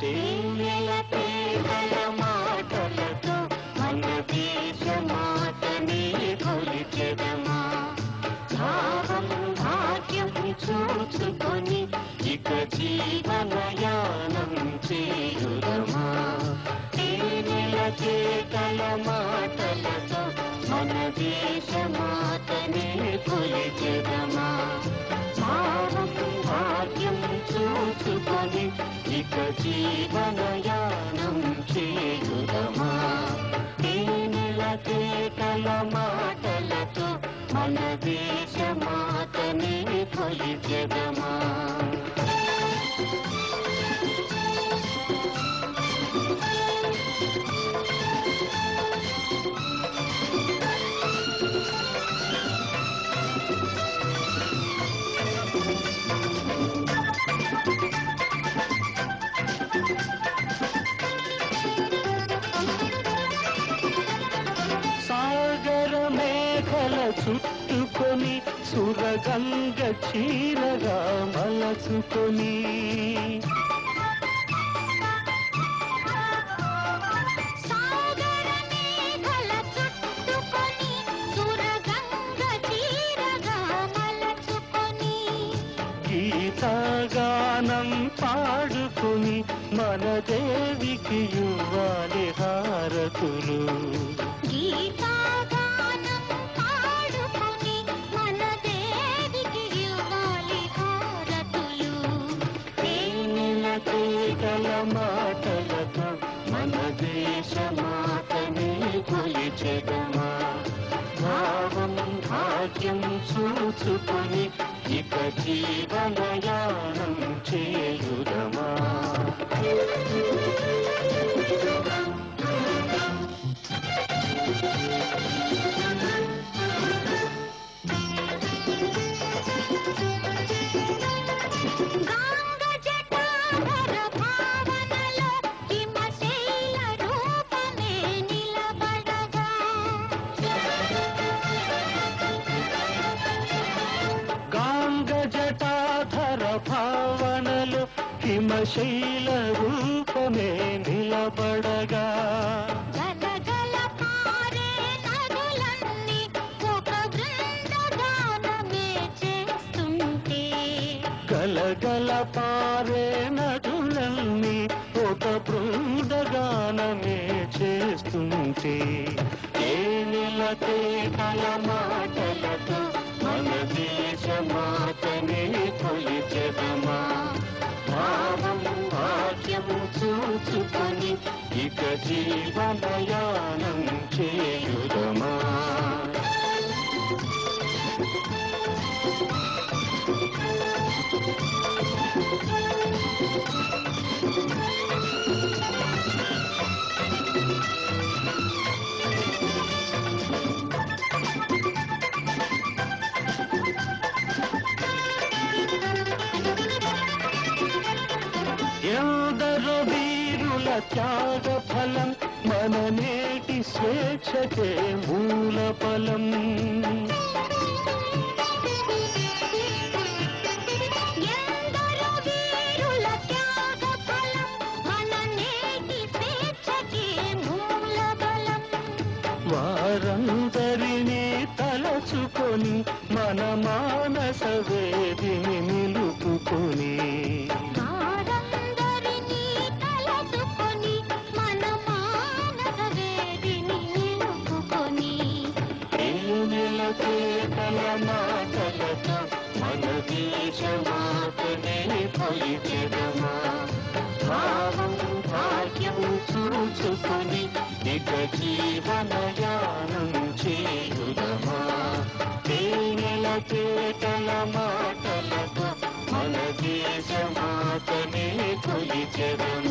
తేనెల తేనెల మాటలతో మన దేశమాతని కొలిచెదమా. భావం భాగ్యం చూచుకొని ఇక జీవనయానం చేయుదమా. తేనెల తేటల మాటలతో మన దేశమాతని కొలిచెదమా. భావం భాగ్యం చూచుకొని ఇక జీవనయానం చేయుదమా. తేనెల తేటల మాటలతో మన దేశమాతని కొలిచెదమా. సాగర మేఘల చుట్టుకొని సురగంగ చీరగా మలచుకొని గీతగానం పాడుకొని మన దేవికి ఇవ్వాలి హారతులు. గీతగానం పాడుకొని మన దేవికి ఇవ్వాలి హారతులు. తేనెల తేటల మాటలతో మన దేశమాతని కొలిచెదమా. భావం భాగ్యం చూచుకొని ఇక జీవనయానం చేయుదమా. జటాధర భావనలో హిమశైల రూపమే నిలబడగా. గలగల పారే నదులన్నీ ఒక బృందగానమే చేస్తుంటే. గలగల పారే నదులన్నీ ఒక బృందగానమే చేస్తుంటే. తేనెల తేటల మాటలతో మన దేశమాతని కొలిచెదమా. భావం భాగ్యం చూచుకొని ఇక జీవనయానం చేయుదమా. ఎందరో వీరుల త్యాగ ఫలం మన నేటి స్వేచ్ఛకే మూల ఫలం. ఎందరో వీరుల త్యాగ ఫలం మన నేటి స్వేచ్ఛకే మూల బలం. వారందరినీ తలచుకొని మన మానస వేదిని నిలుపుకొని. తేటల మాటలతో మన దేశమాతని కొలిచెదమా. భావం భాగ్యం చూచుకొని ఇక జీవనయానం చేయుదమా. తేనెల తేటల మాటలతో మన దేశమాతని కొలిచెదమా.